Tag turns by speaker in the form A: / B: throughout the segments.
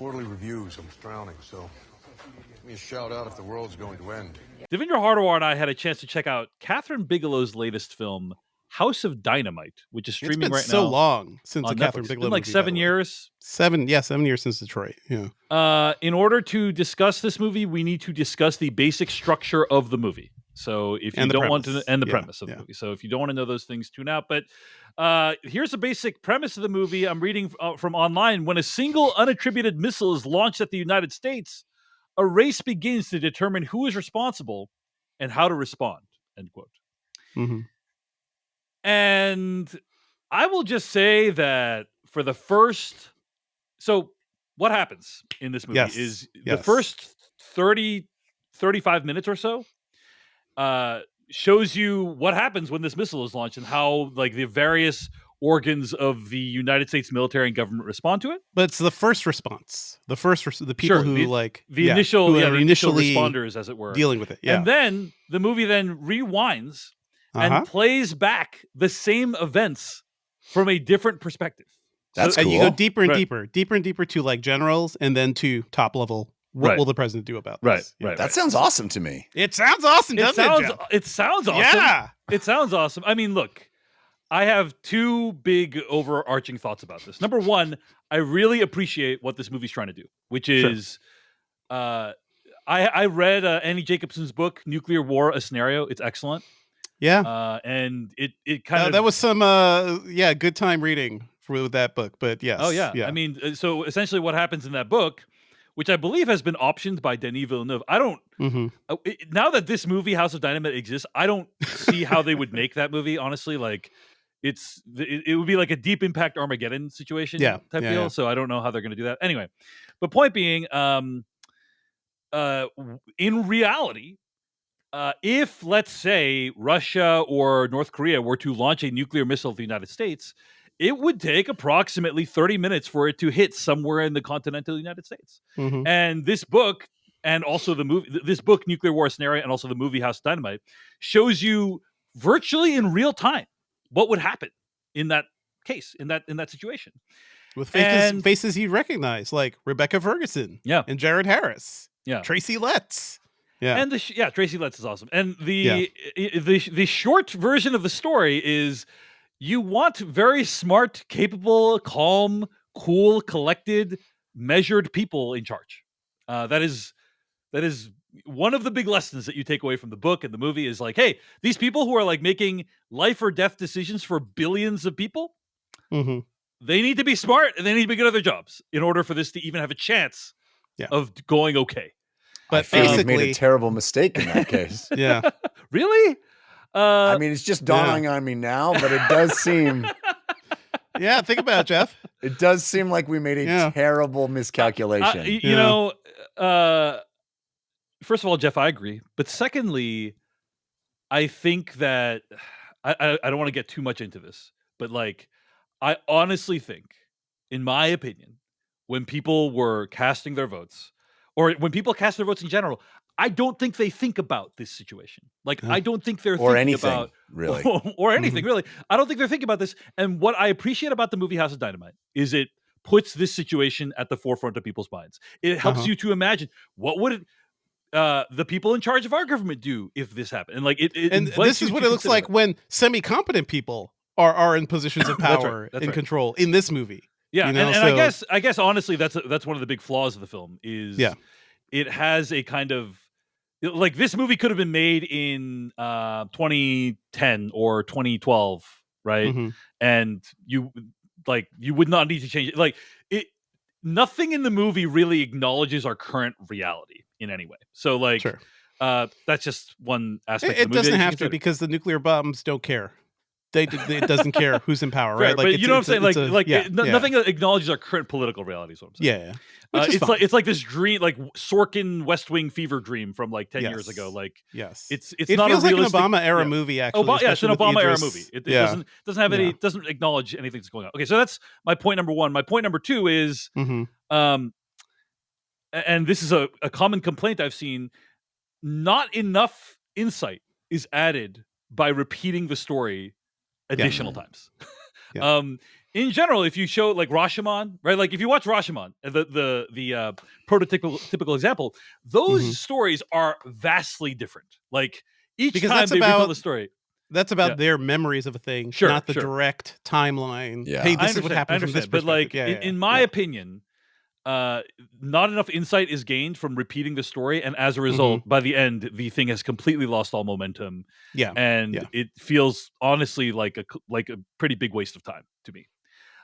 A: quarterly reviews. I'm drowning, so give me a shout out if the world's going to end.
B: Devindra Hardawar and I had a chance to check out Kathryn Bigelow's latest film, House of Dynamite, which is streaming right now.
C: It's been so long since a Kathryn Bigelow
B: It's been like
C: movie,
B: 7 years.
C: 7 years since Detroit. Yeah.
B: In order to discuss this movie, we need to discuss the basic structure of the movie. So if you don't want to, and the premise of the movie. So if you don't want to know those things, tune out. But here's the basic premise of the movie. I'm reading from online. When a single unattributed missile is launched at the United States, a race begins to determine who is responsible and how to respond. End quote.
C: Mm-hmm.
B: And I will just say that for the first, so what happens in this movie is the first 35 minutes or so shows you what happens when this missile is launched and how like the various organs of the United States military and government respond to it.
C: But it's the first response, the people who
B: the initial responders, as it were,
C: dealing with it. Yeah.
B: And then the movie then rewinds and plays back the same events from a different perspective.
D: That's cool.
C: And you go deeper and deeper to like generals and then to top level. What will the president do about this?
B: Right.
D: That sounds awesome to me.
C: It sounds awesome, doesn't it, Jeff?
B: It sounds awesome.
C: Yeah.
B: It sounds awesome. I mean, look, I have two big overarching thoughts about this. Number one, I really appreciate what this movie's trying to do, which is, I read Annie Jacobson's book, Nuclear War, A Scenario. It's excellent.
C: Yeah.
B: And it kind of...
C: That was some, good time reading with that book, but yes.
B: Oh, yeah. I mean, so essentially what happens in that book, which I believe has been optioned by Denis Villeneuve. I don't... now that this movie, House of Dynamite, exists, I don't see how they would make that movie, honestly. Like, it would be like a Deep Impact Armageddon situation type deal. Yeah. So I don't know how they're going to do that. Anyway, but point being, in reality, if, let's say, Russia or North Korea were to launch a nuclear missile at the United States, it would take approximately 30 minutes for it to hit somewhere in the continental United States.
C: Mm-hmm.
B: And this book, and also the movie, this book, Nuclear War Scenario, and also the movie House of Dynamite, shows you virtually in real time what would happen in that case, in that situation.
C: With faces you recognize, like Rebecca Ferguson, and Jared Harris, Tracy Letts. Yeah,
B: and Tracy Letts is awesome. And the short version of the story is you want very smart, capable, calm, cool, collected, measured people in charge. That is one of the big lessons that you take away from the book and the movie is like, hey, these people who are like making life or death decisions for billions of people, they need to be smart and they need to be good at their jobs in order for this to even have a chance of going okay.
D: But basically, made a terrible mistake in that case.
C: Yeah.
B: Really?
D: I mean, it's just dawning on me now, but it does seem...
C: Yeah, think about it, Jeff.
D: It does seem like we made a terrible miscalculation.
B: You know, first of all, Jeff, I agree. But secondly, I think that... I don't want to get too much into this, but like, I honestly think, in my opinion, when people were casting their votes, or when people cast their votes in general, I don't think they think about this situation. Like, I don't think they're thinking about
D: really,
B: or anything really. I don't think they're thinking about this. And what I appreciate about the movie House of Dynamite is it puts this situation at the forefront of people's minds. It helps you to imagine what would the people in charge of our government do if this happened. And like,
C: this is what it looks like when semi-competent people are in positions of power and control in this movie.
B: Yeah, you know, and I guess honestly, that's one of the big flaws of the film is it has a kind of like this movie could have been made in 2010 or 2012, right? And you would not need to change it. Like nothing in the movie really acknowledges our current reality in any way. So like, that's just one aspect.
C: It doesn't have to because the nuclear bombs don't care. It doesn't care who's in power, right?
B: Like, but you know what I'm saying? Nothing acknowges our current political reality. Is what I'm saying. It's like this dream, like Sorkin West Wing fever dream from like 10 years ago. Like, it
C: not
B: feels
C: like an Obama era movie. Actually,
B: it's an Obama era movie. It doesn't have any, doesn't acknowledge anything that's going on. Okay, so that's my point number one. My point number two is, and this is a common complaint I've seen. Not enough insight is added by repeating the story additional times. in general, if you show like Rashomon, right? Like if you watch Rashomon, the prototypical example, those stories are vastly different. Like each time they retell the story.
C: That's about their memories of a thing, not the direct timeline.
D: Yeah.
C: Hey, this is what happened from this perspective.
B: But like in my opinion, not enough insight is gained from repeating the story, and as a result, by the end, the thing has completely lost all momentum. And it feels honestly like a pretty big waste of time to me.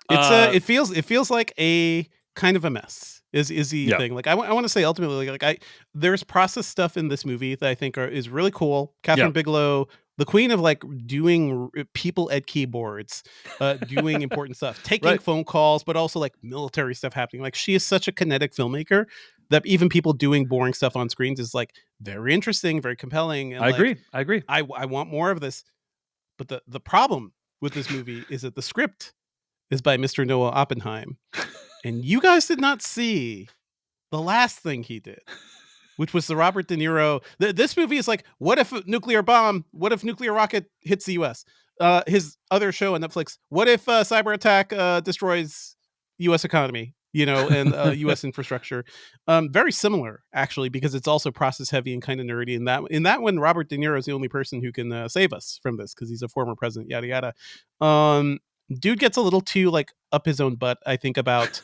C: It feels like a kind of a mess. Is the thing. Like I want to say ultimately, like there's process stuff in this movie that I think is really cool. Kathryn Bigelow, the queen of like doing people at keyboards, doing important stuff, taking phone calls, but also like military stuff happening. Like she is such a kinetic filmmaker that even people doing boring stuff on screens is like very interesting, very compelling. And
B: I agree.
C: I want more of this. But the problem with this movie is that the script is by Mr. Noah Oppenheim. And you guys did not see the last thing he did, which was the Robert De Niro. This movie is like, what if nuclear rocket hits the U.S.? His other show on Netflix, what if cyber attack destroys U.S. economy, and U.S. infrastructure? Very similar, actually, because it's also process heavy and kind of nerdy. In that one, Robert De Niro is the only person who can save us from this because he's a former president, yada, yada. Dude gets a little too like up his own butt, I think, about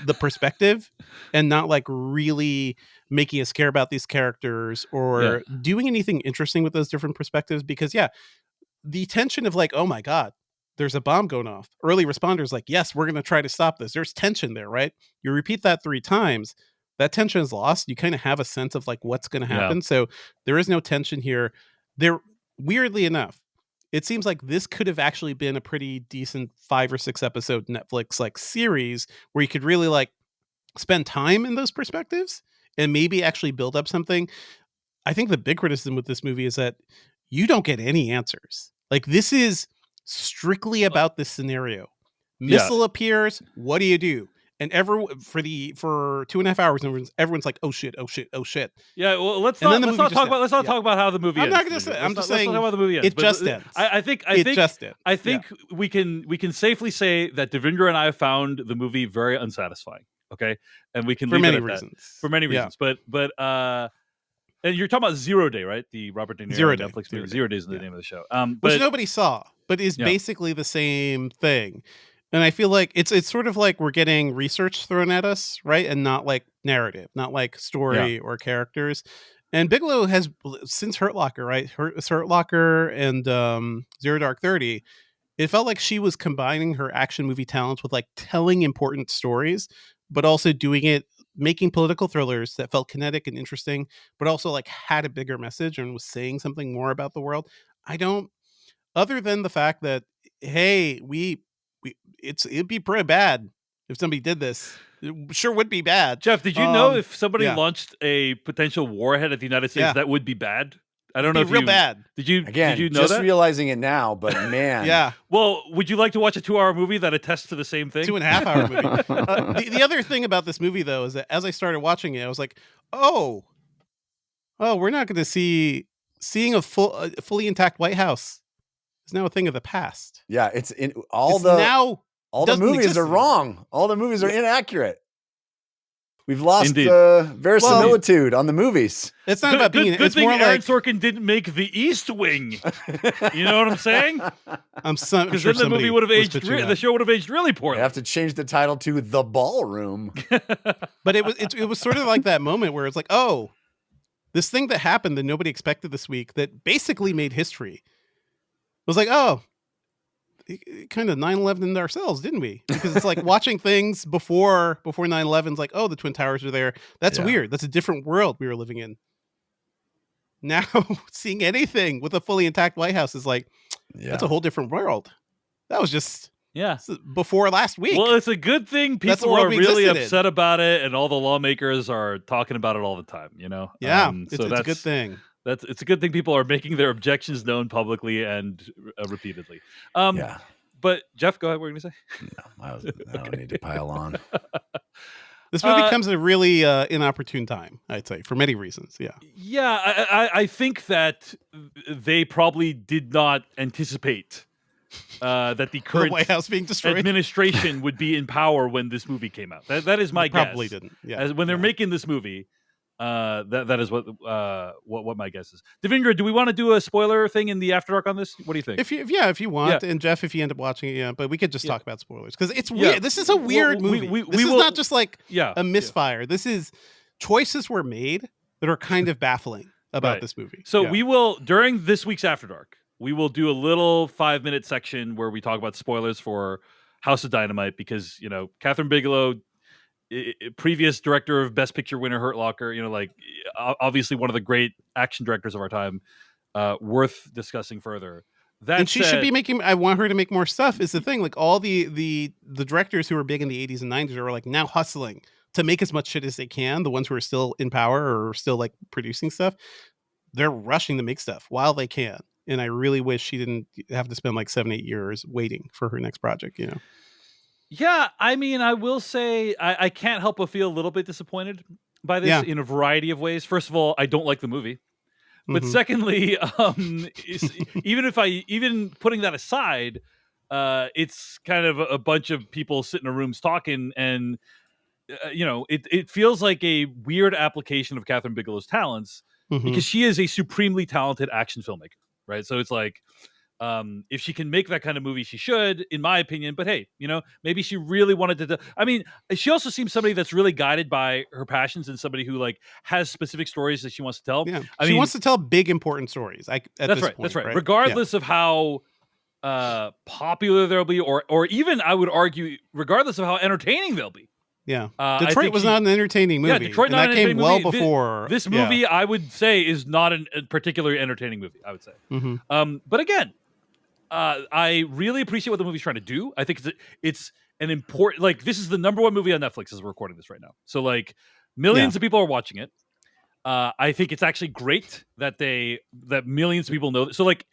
C: the perspective and not like really making us care about these characters or doing anything interesting with those different perspectives. Because the tension of like, oh my God, there's a bomb going off. Early responders like, yes, we're going to try to stop this. There's tension there, right? You repeat that 3 times, that tension is lost. You kind of have a sense of like what's going to happen. So there is no tension here. Weirdly enough, it seems like this could have actually been a pretty decent 5 or 6 episode Netflix like series where you could really like spend time in those perspectives and maybe actually build up something. I think the big criticism with this movie is that you don't get any answers. Like this is strictly about this scenario. Missile appears. What do you do? And for 2.5 hours, everyone's like, oh shit.
B: Yeah, well, let's not talk about how the movie ends.
C: I'm not going to say. I'm just saying.
B: Let's not talk about the movie ends.
C: It just ends.
B: I think we can safely say that Devindra and I have found the movie very unsatisfying. Okay, and we can leave it at that. For many reasons. But and you're talking about Zero Day, right? The Robert De Niro Netflix movie. Zero Day is the name of the show.
C: Which nobody saw, but is basically the same thing. And I feel like it's sort of like we're getting research thrown at us, right? And not like narrative, not like story or characters. And Bigelow has, since Hurt Locker, right? Hurt Locker and Zero Dark 30, it felt like she was combining her action movie talents with like telling important stories, but also doing it, making political thrillers that felt kinetic and interesting, but also like had a bigger message and was saying something more about the world. Other than the fact that, hey, it'd be pretty bad if somebody did this. It sure would be bad.
B: Jeff, did you know if somebody launched a potential warhead at the United States, that would be bad? I don't know if
C: real bad.
B: Did you know
D: just
B: that?
D: Realizing it now, but man.
C: Yeah.
B: Well, would you like to watch a 2-hour movie that attests to the same thing?
C: 2.5 hour movie. The other thing about this movie, though, is that as I started watching it, I was like, oh, we're not going to seeing a fully intact White House is now a thing of the past.
D: Yeah, all the movies are wrong. All the movies are inaccurate. We've lost verisimilitude on the movies.
C: It's not about being.
B: Good thing
C: more
B: Aaron
C: like
B: Sorkin didn't make The East Wing. You know what I'm saying?
C: Because
B: then the movie would have aged. The show would have aged really poorly.
D: I have to change the title to The Ballroom.
C: But it was sort of like that moment where it's like, oh, this thing that happened that nobody expected this week that basically made history. It was like, oh, kind of 9/11 ourselves, didn't we? Because it's like watching things before 9/11's like, oh, the Twin Towers are there. That's weird. That's a different world we were living in. Now seeing anything with a fully intact White House is like, that's a whole different world. That was just before last week.
B: Well, it's a good thing people are really upset about it, and all the lawmakers are talking about it all the time.
C: It's a good thing.
B: It's a good thing people are making their objections known publicly and repeatedly. But Jeff, go ahead. What were you going to say?
D: No, I don't need to pile on.
C: This movie comes at a really inopportune time, I'd say, for many reasons.
B: I think that they probably did not anticipate that the current
C: White House being destroyed.
B: administration would be in power when this movie came out. That is my guess.
C: Probably didn't. Yeah.
B: As when they're making this movie, that is what my guess is. Devindra, do we want to do a spoiler thing in the After Dark on this? What do you think?
C: If you want, and Jeff, if you end up watching it, but we could just talk about spoilers because it's weird. This is a weird movie. This is not just like a misfire. This is choices were made that are kind of baffling about this movie.
B: So we will, during this week's After Dark, we will do a little 5-minute section where we talk about spoilers for House of Dynamite because, Kathryn Bigelow, previous director of Best Picture winner Hurt Locker, obviously one of the great action directors of our time, worth discussing further.
C: And she should be making. I want her to make more stuff. Is the thing, like all the directors who were big in the 80s and 90s are like now hustling to make as much shit as they can. The ones who are still in power or still like producing stuff, they're rushing to make stuff while they can. And I really wish she didn't have to spend like 7-8 years waiting for her next project.
B: Yeah, I mean, I will say I can't help but feel a little bit disappointed by this in a variety of ways. First of all, I don't like the movie. But secondly, even putting that aside, it's kind of a bunch of people sitting in rooms talking, and it feels like a weird application of Kathryn Bigelow's talents because she is a supremely talented action filmmaker, right? So it's like, if she can make that kind of movie, she should, in my opinion. But hey, maybe she really wanted to. I mean, she also seems somebody that's really guided by her passions and somebody who like has specific stories that she wants to tell.
C: Yeah, she wants to tell big, important stories. That's
B: right. Regardless of how popular they'll be, or even I would argue, regardless of how entertaining they'll be.
C: Yeah, Detroit was not an entertaining movie.
B: Yeah, Detroit not an entertaining
C: came well
B: movie.
C: before
B: this movie. I would say is not a particularly entertaining movie. I would say, but again. I really appreciate what the movie's trying to do. I think it's an important, like, this is the #1 movie on Netflix as we're recording this right now. So like millions of people are watching it. I think it's actually great that millions of people know. So like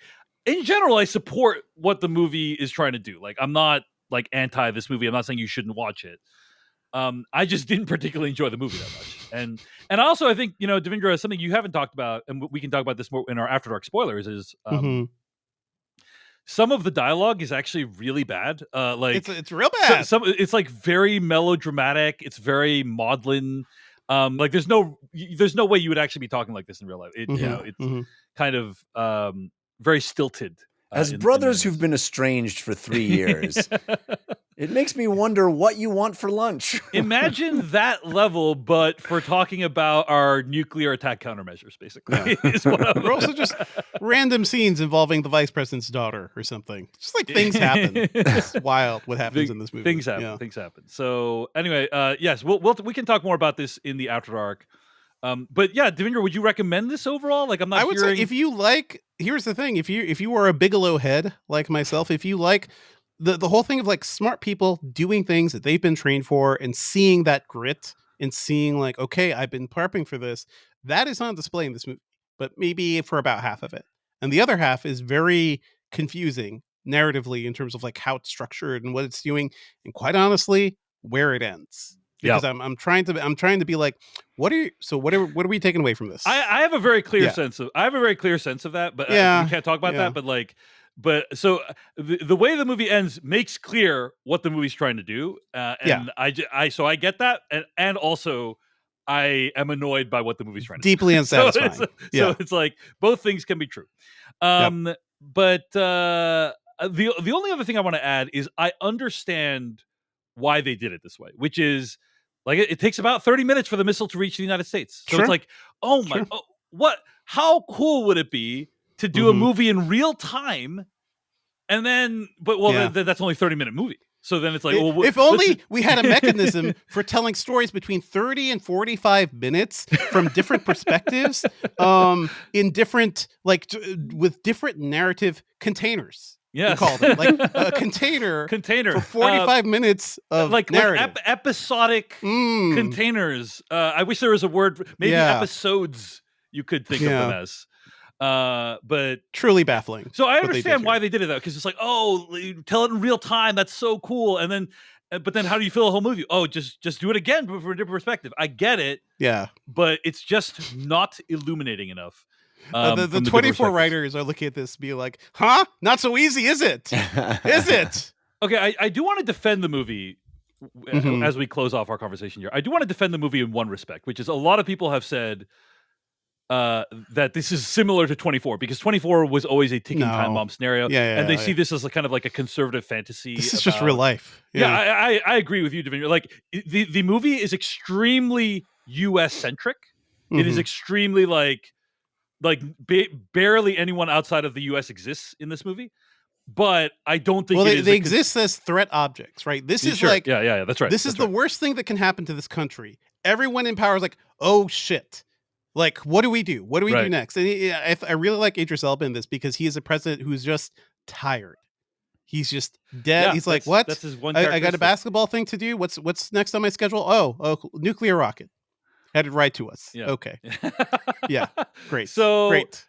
B: in general, I support what the movie is trying to do. Like I'm not like anti this movie. I'm not saying you shouldn't watch it. I just didn't particularly enjoy the movie that much. And also I think, Devindra, something you haven't talked about, and we can talk about this more in our After Dark spoilers, is some of the dialogue is actually really bad. Like
C: it's real bad.
B: It's like very melodramatic. It's very maudlin. Like there's no way you would actually be talking like this in real life. It's kind of very stilted.
D: As brothers who've been estranged for 3 years, it makes me wonder what you want for lunch.
B: Imagine that level, but for talking about our nuclear attack countermeasures, basically.
C: Or also just random scenes involving the vice president's daughter or something. Just like things happen. It's wild what happens in this movie.
B: Things happen. So anyway, yes, we can talk more about this in the After Dark. But yeah, Devindra, would you recommend this overall? Like, I'm not.
C: I would say if you like. Here's the thing: if you are a Bigelow head like myself, if you like the whole thing of like smart people doing things that they've been trained for and seeing that grit and seeing like, okay, I've been prepping for this. That is on display in this movie, but maybe for about half of it, and the other half is very confusing narratively in terms of like how it's structured and what it's doing, and quite honestly, where it ends. Because I'm trying to be like, what are we taking away from this?
B: I have a very clear sense of that, but we can't talk about that. But so the way the movie ends makes clear what the movie's trying to do, and I get that, and also I am annoyed by what the movie's trying to
C: deeply
B: do.
C: unsatisfying.
B: So it's like both things can be true. But the only other thing I want to add is I understand why they did it this way, which is like it takes about 30 minutes for the missile to reach the United States. So it's like, how cool would it be to do a movie in real time? And then, that's only 30-minute movie. So then it's like,
C: if only we had a mechanism for telling stories between 30 and 45 minutes from different perspectives, in different, with different narrative containers.
B: Yes.
C: We call them like a container for 45 minutes of narrative.
B: Episodic containers. I wish there was a word, maybe episodes you could think of them as. But
C: truly baffling.
B: So I understand why they did it though, because it's like, tell it in real time. That's so cool. And then, but then how do you feel the whole movie? Oh, just do it again, but from a different perspective. I get it.
C: Yeah.
B: But it's just not illuminating enough.
C: The 24 writers are looking at this, be like, "Huh? Not so easy, is it? Is it?"
B: Okay, I do want to defend the movie as we close off our conversation here. I do want to defend the movie in one respect, which is a lot of people have said that this is similar to 24 because 24 was always a ticking time bomb scenario, and they see this as a kind of like a conservative fantasy.
C: This is just real life.
B: I agree with you, Devindra. Like the movie is extremely U.S. centric. It is extremely barely anyone outside of the U.S. exists in this movie. But I don't think
C: they exist as threat objects, right? This is
B: that's right.
C: This is the worst thing that can happen to this country. Everyone in power is like, oh shit. Like, what do we do? What do we do next? And I really like Idris Elba in this because he is a president who's just tired. He's just dead.
B: Yeah,
C: he's like, what?
B: That's his one.
C: I got a basketball thing to do. What's next on my schedule? Oh, nuclear rocket headed right to us.
B: Yeah.
C: Okay. Yeah. Great.
B: Great.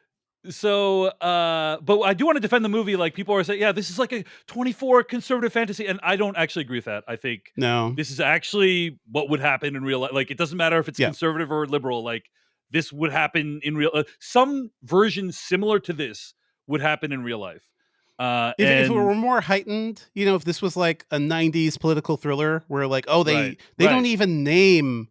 B: So, but I do want to defend the movie. Like people are saying, yeah, this is like a 24 conservative fantasy, and I don't actually agree with that. I think this is actually what would happen in real life. Like it doesn't matter if it's conservative or liberal. Like this would happen in real. Some version similar to this would happen in real life.
C: If it were more heightened, if this was like a 90s political thriller where like, they don't even name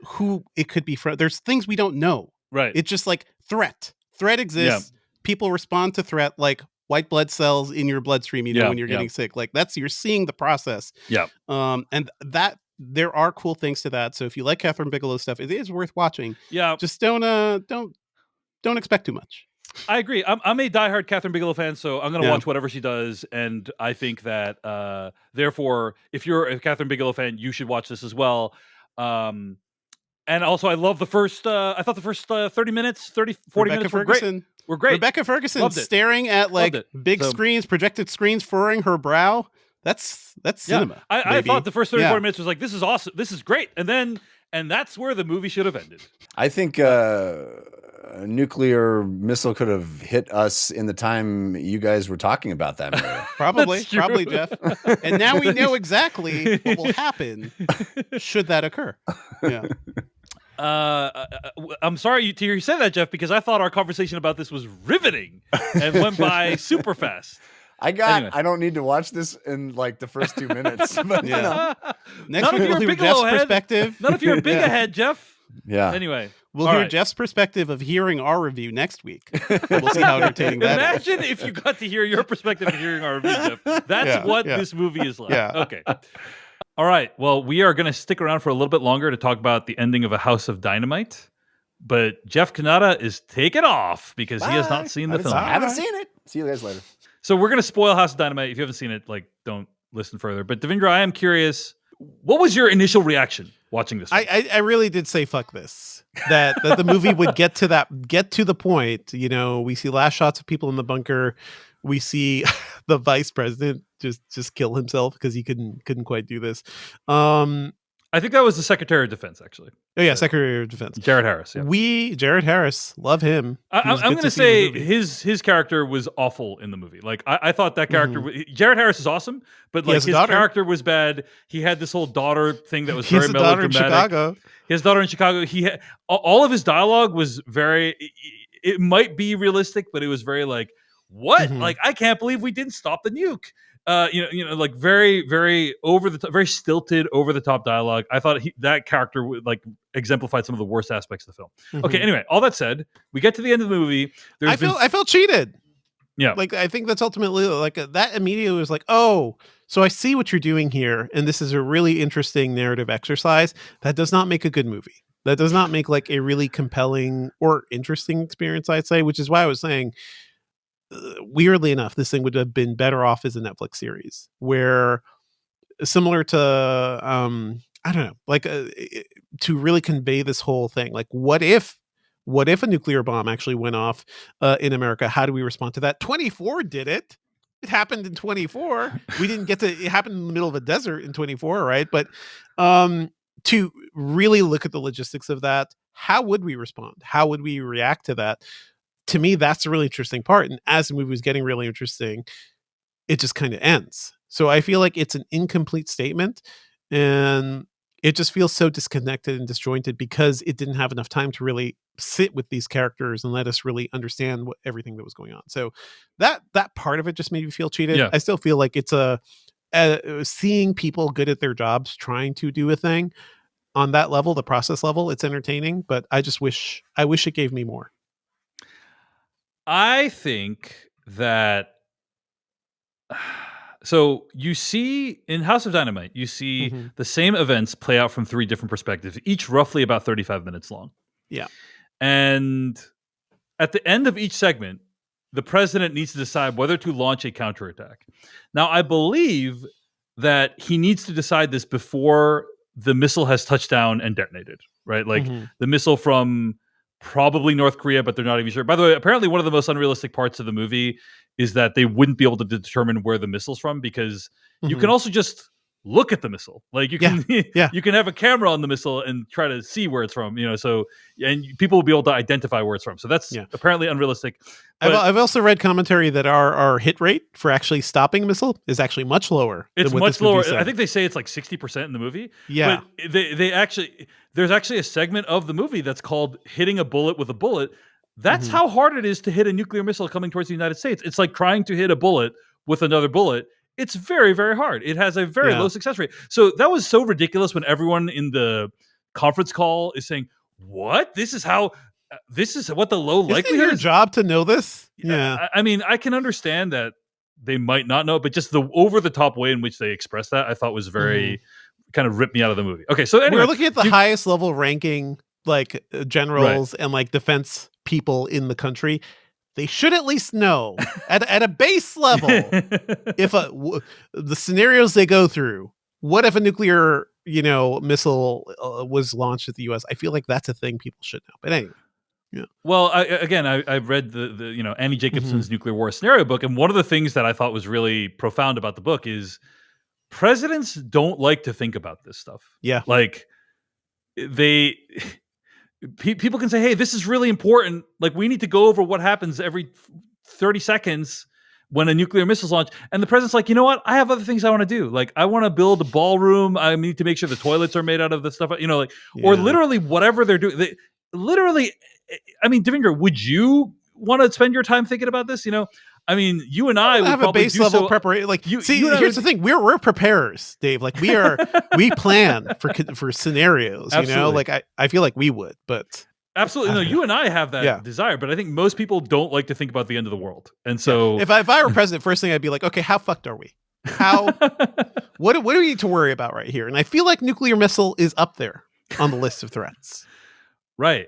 C: who it could be from. There's things we don't know.
B: Right.
C: It's just like threat. Threat exists. People respond to threat like white blood cells in your bloodstream, when you're getting sick. Like you're seeing the process.
B: Yeah.
C: And that there are cool things to that. So if you like Kathryn Bigelow stuff, it is worth watching.
B: Yeah.
C: Just don't expect too much.
B: I agree. I'm a diehard Kathryn Bigelow fan, so I'm going to watch whatever she does. And I think that, therefore, if you're a Kathryn Bigelow fan, you should watch this as well. And also, I love the first, I thought the first 30 minutes, 40 minutes were great. Were great.
C: Rebecca Ferguson staring at big screens, projected screens, furrowing her brow. That's cinema.
B: I thought the first 40 minutes was like, this is awesome. This is great. And that's where the movie should have ended.
D: I think a nuclear missile could have hit us in the time you guys were talking about that movie.
C: Probably, Jeff. And now we know exactly what will happen should that occur. Yeah.
B: I'm sorry to hear you say that, Jeff, because I thought our conversation about this was riveting and went by super fast.
D: I don't need to watch this in like the first 2 minutes. But,
C: Next week we'll hear Jeff's perspective.
B: Not if you're a big ahead, Jeff.
D: Yeah.
B: Anyway.
C: We'll hear Jeff's perspective of hearing our review next week. We'll see how entertaining that is.
B: Imagine if you got to hear your perspective of hearing our review, Jeff. That's what this movie is like.
C: Yeah.
B: Okay. All right. Well, we are going to stick around for a little bit longer to talk about the ending of A House of Dynamite. But Jeff Kanata is taking off because he has not seen the film.
D: I haven't seen it. See you guys later.
B: So we're going to spoil House of Dynamite. If you haven't seen it, don't listen further. But Devindra, I am curious, what was your initial reaction watching this film?
C: I really did say fuck this. That the movie would get to the point. We see last shots of people in the bunker. We see the vice president just kill himself because he couldn't quite do this.
B: I think that was the Secretary of Defense, actually.
C: Oh yeah, Secretary of Defense,
B: Jared Harris. Yeah.
C: Jared Harris, love him.
B: I'm going to say his character was awful in the movie. Like I thought that character, Jared Harris is awesome, but his character was bad. He had this whole daughter thing that was very melodramatic. He has a daughter in Chicago. He had all of his dialogue was very. It might be realistic, but it was very like what? Like I can't believe we didn't stop the nuke. Like very, very over the top, very stilted, over the top dialogue. I thought that character would exemplified some of the worst aspects of the film. Okay, anyway, all that said, we get to the end of the movie. I
C: felt cheated.
B: Yeah,
C: I think that's ultimately that immediately was like, oh, so I see what you're doing here, and this is a really interesting narrative exercise. That does not make a good movie. That does not make a really compelling or interesting experience, I'd say, which is why I was saying. Weirdly enough, this thing would have been better off as a Netflix series where similar to, I don't know, to really convey this whole thing. What if a nuclear bomb actually went off in America? How do we respond to that? 24 did it. It happened in 24. We didn't get to, it happened in the middle of a desert in 24, right? But to really look at the logistics of that, how would we respond? How would we react to that? To me, that's a really interesting part. And as the movie was getting really interesting, it just kind of ends. So I feel like it's an incomplete statement. And it just feels so disconnected and disjointed because it didn't have enough time to really sit with these characters and let us really understand everything that was going on. So that part of it just made me feel cheated.
B: Yeah.
C: I still feel like it's seeing people good at their jobs trying to do a thing on that level, the process level, it's entertaining, but I wish it gave me more.
B: I think that so you see in House of Dynamite, you see the same events play out from 3 different perspectives, each roughly about 35 minutes long.
C: Yeah.
B: And at the end of each segment, the president needs to decide whether to launch a counterattack. Now, I believe that he needs to decide this before the missile has touched down and detonated, right? Like the missile from probably North Korea, but they're not even sure. By the way, apparently one of the most unrealistic parts of the movie is that they wouldn't be able to determine where the missile's from because you can also just look at the missile. Like you can you can have a camera on the missile and try to see where it's from, so and people will be able to identify where it's from. So that's apparently unrealistic. But
C: I've also read commentary that our hit rate for actually stopping a missile is actually much lower.
B: It's much lower. I think they say it's like 60% in the movie.
C: Yeah.
B: But there's actually a segment of the movie that's called hitting a bullet with a bullet. That's how hard it is to hit a nuclear missile coming towards the United States. It's like trying to hit a bullet with another bullet. It's very, very hard. It has a very low success rate. So that was so ridiculous when everyone in the conference call is saying, what? This is what the low likelihood is?
C: Isn't it your job to know this? Yeah.
B: I mean, I can understand that they might not know, but just the over-the-top way in which they expressed that, I thought was very kind of ripped me out of the movie. Okay, so anyway.
C: We're looking at the highest level ranking like generals and like defense people in the country. They should at least know at a base level if the scenarios they go through. What if a nuclear, missile was launched at the U.S.? I feel like that's a thing people should know. But anyway, yeah.
B: Well, I read the Annie Jacobson's nuclear war scenario book, and one of the things that I thought was really profound about the book is presidents don't like to think about this stuff.
C: Yeah,
B: like people can say, hey, this is really important. Like, we need to go over what happens every 30 seconds when a nuclear missile's launched. And the president's like, you know what? I have other things I want to do. Like, I want to build a ballroom. I need to make sure the toilets are made out of the stuff, or literally whatever they're doing. Devindra, would you want to spend your time thinking about this? You and I would
C: have a base level preparation. Like, here's the thing: we're preparers, Dave. Like, we plan for scenarios.
B: Absolutely.
C: Like I feel like we would, but
B: absolutely no. You and I have that desire, but I think most people don't like to think about the end of the world. And so,
C: if I were president, first thing I'd be like, okay, how fucked are we? What do we need to worry about right here? And I feel like nuclear missile is up there on the list of threats.
B: Right.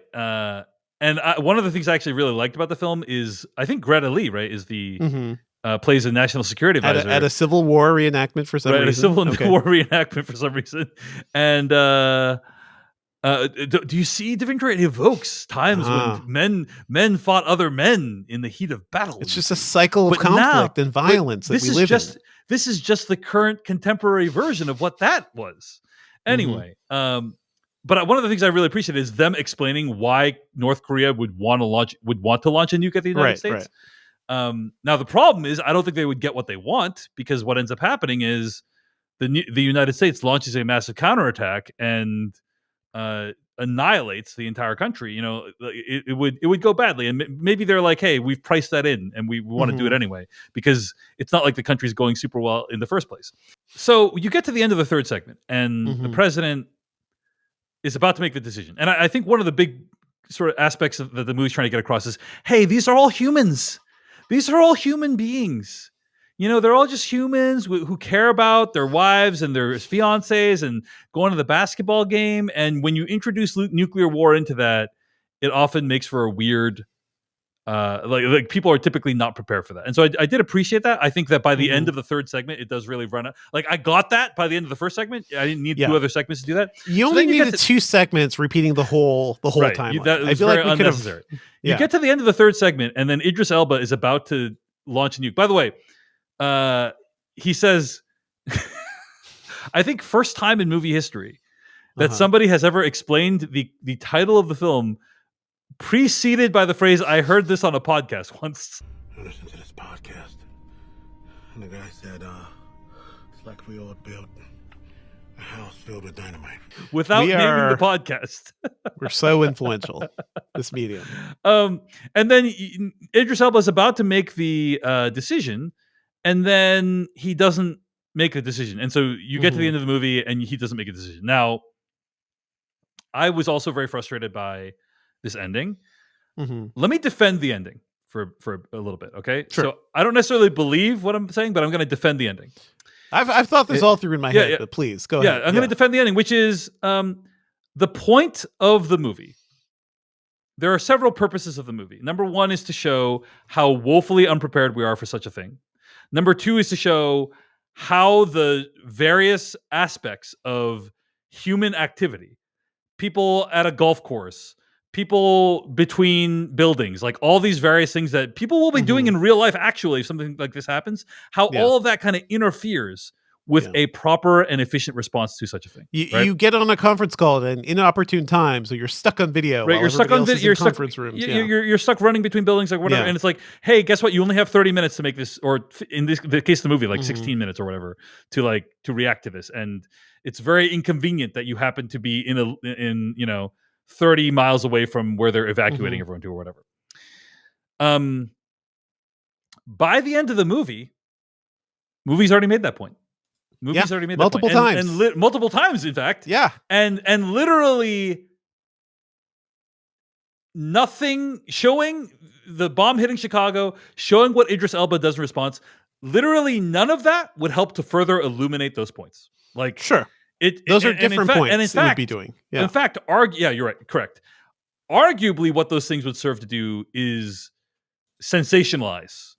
B: And one of the things I actually really liked about the film is I think Greta Lee, right, is the plays a national security advisor
C: at a Civil War reenactment for some reason.
B: At a Civil War reenactment for some reason. And do you see, Devindra? It evokes times when men fought other men in the heat of battle.
C: It's just a cycle of conflict and violence that we live in.
B: This is just the current contemporary version of what that was. Anyway, but one of the things I really appreciate is them explaining why North Korea would want to launch a nuke at the United States. Right. Now the problem is I don't think they would get what they want, because what ends up happening is the United States launches a massive counterattack and annihilates the entire country. It would go badly, and maybe they're like, hey, we've priced that in and we want to do it anyway, because it's not like the country's going super well in the first place. So you get to the end of the third segment and the president is about to make the decision. And I think one of the big sort of aspects that the movie's trying to get across is, hey, these are all humans. These are all human beings. They're all just humans who care about their wives and their fiancés and going to the basketball game. And when you introduce nuclear war into that, it often makes for a weird, like people are typically not prepared for that. And so I did appreciate that. I think that by the end of the third segment, it does really run out. Like, I got that by the end of the first segment. I didn't need 2 other segments to do that.
C: You only needed 2 segments repeating the whole timeline.
B: I feel like unnecessary. You get to the end of the third segment, and then Idris Elba is about to launch a nuke. By the way, he says, I think first time in movie history that somebody has ever explained the title of the film preceded by the phrase, I heard this on a podcast once.
E: I listened to this podcast, and the guy said, it's like we all built A house filled with dynamite.
B: Without naming the podcast.
C: We're so influential, this medium.
B: And then Idris Elba is about to make the decision, and then he doesn't make a decision. And so you get to the end of the movie, and he doesn't make a decision. Now, I was also very frustrated by this ending. Let me defend the ending for a little bit, okay?
C: Sure.
B: So I don't necessarily believe what I'm saying, but I'm going to defend the ending.
C: I've thought this all through in my head, but please go ahead.
B: Yeah, I'm going to defend the ending, which is the point of the movie. There are several purposes of the movie. Number one is to show how woefully unprepared we are for such a thing. Number two is to show how the various aspects of human activity, people at a golf course, people between buildings, like all these various things that people will be doing in real life, actually, if something like this happens, how all of that kind of interferes with a proper and efficient response to such a thing.
C: You get on a conference call at an inopportune time, so you're stuck on video.
B: Right, you're stuck on video. You're stuck
C: rooms.
B: You're stuck running between buildings, like whatever. And it's like, hey, guess what? You only have 30 minutes to make this, or in the case of the movie, like 16 minutes or whatever, to react to this. And it's very inconvenient that you happen to be in 30 miles away from where they're evacuating everyone to or whatever. By the end of the movie's already made that point. Movies already made that
C: multiple
B: point.
C: times.
B: And multiple times, in fact.
C: Yeah.
B: And literally nothing, showing the bomb hitting Chicago, showing what Idris Elba does in response, literally none of that would help to further illuminate those points. Like,
C: sure.
B: Those
C: are different points.
B: And in fact,
C: would be doing. Yeah.
B: In fact, you're right. Correct. Arguably, what those things would serve to do is sensationalize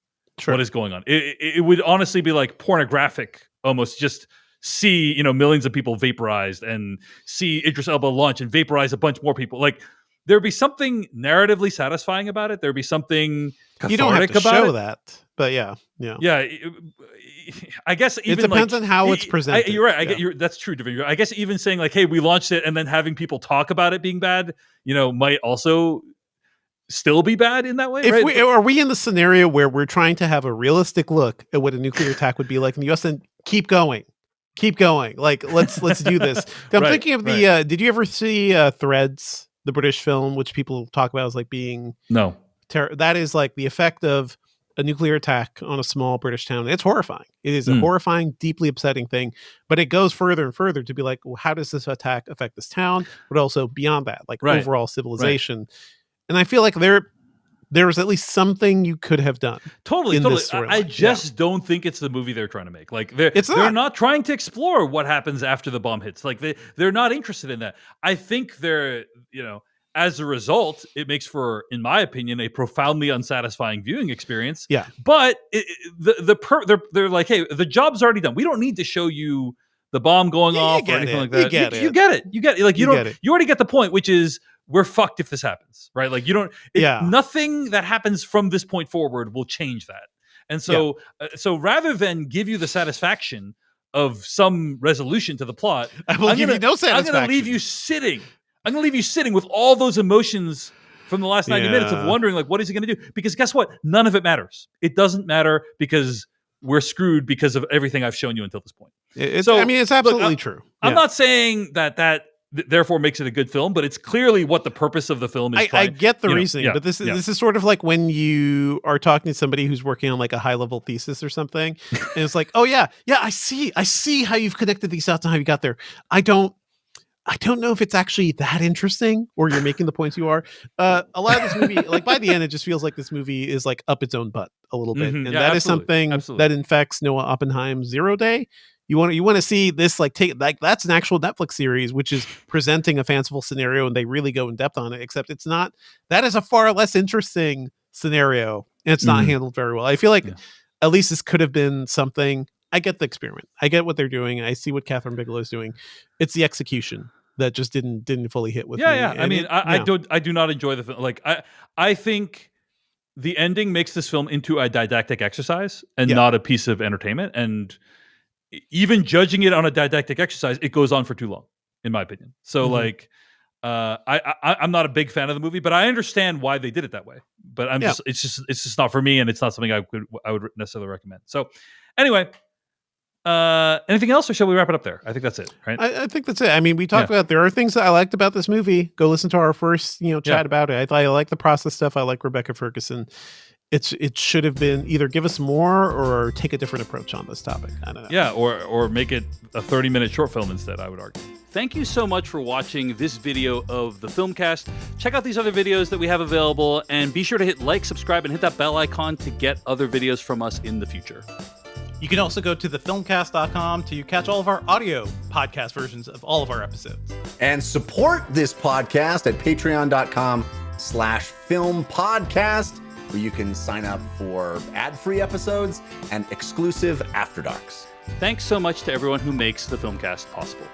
B: what is going on. It would honestly be like pornographic, almost. Just see millions of people vaporized, and see Idris Elba launch and vaporize a bunch more people. Like, there'd be something narratively satisfying about it. There'd be something cathartic
C: you don't have to
B: about
C: show
B: it.
C: that, but yeah.
B: I guess even
C: it depends on how it's presented.
B: You're right. That's true, Devindra. I guess even saying like, "Hey, we launched it," and then having people talk about it being bad, might also still be bad in that way.
C: Are we in the scenario where we're trying to have a realistic look at what a nuclear attack would be like in the U.S. and keep going? Like, let's do this. I'm thinking of the. Did you ever see Threads, the British film, which people talk about as like being that is like the effect of a nuclear attack on a small British town. It's horrifying. It is a horrifying, deeply upsetting thing, but it goes further and further to be like, well, how does this attack affect this town? But also beyond that, like overall civilization. Right. And I feel like there was at least something you could have done.
B: Totally. I just don't think it's the movie they're trying to make. Like they're not trying to explore what happens after the bomb hits. Like they're not interested in that. I think they're, as a result, it makes for, in my opinion, a profoundly unsatisfying viewing experience. Yeah. But they're like, hey, the job's already done. We don't need to show you the bomb going off or anything like that. You get it. Like you already get the point, which is, we're fucked if this happens, right? Like nothing that happens from this point forward will change that. And so, so rather than give you the satisfaction of some resolution to the plot,
C: I'm going to
B: leave you sitting. I'm going to leave you sitting with all those emotions from the last 90 minutes of wondering, like, what is he going to do? Because guess what? None of it matters. It doesn't matter because we're screwed because of everything I've shown you until this point.
C: It's absolutely true.
B: I'm not saying that therefore makes it a good film, but it's clearly what the purpose of the film is.
C: I get the reasoning, but this is sort of like when you are talking to somebody who's working on like a high level thesis or something, and it's like, oh yeah, I see how you've connected these dots and how you got there. I don't know if it's actually that interesting, or you're making the points you are. A lot of this movie, like by the end, it just feels like this movie is like up its own butt a little bit, and that is something that infects Noah Oppenheim's 0 Day. You want to see this that's an actual Netflix series which is presenting a fanciful scenario, and they really go in depth on it, except it's not. That is a far less interesting scenario, and it's not handled very well. I feel like at least this could have been something. I get the experiment. I get what they're doing. I see what Kathryn Bigelow is doing. It's the execution that just didn't fully hit with me.
B: I mean, I do not enjoy the film. Like I think the ending makes this film into a didactic exercise and not a piece of entertainment. And even judging it on a didactic exercise, it goes on for too long, in my opinion. So I'm not a big fan of the movie, but I understand why they did it that way. But it's just not for me, and it's not something I would necessarily recommend. So anyway, Anything else, or shall we wrap it up there? I think that's it, right?
C: I think that's it. I mean, we talked about, there are things that I liked about this movie. Go listen to our first, chat about it. I like the process stuff. I like Rebecca Ferguson. It should have been either give us more or take a different approach on this topic. I don't know.
B: Yeah, or make it a 30-minute short film instead, I would argue. Thank you so much for watching this video of the Filmcast. Check out these other videos that we have available, and be sure to hit like, subscribe, and hit that bell icon to get other videos from us in the future.
E: You can also go to thefilmcast.com to catch all of our audio podcast versions of all of our episodes.
D: And support this podcast at patreon.com/filmpodcast, where you can sign up for ad-free episodes and exclusive After Darks.
B: Thanks so much to everyone who makes the Filmcast possible.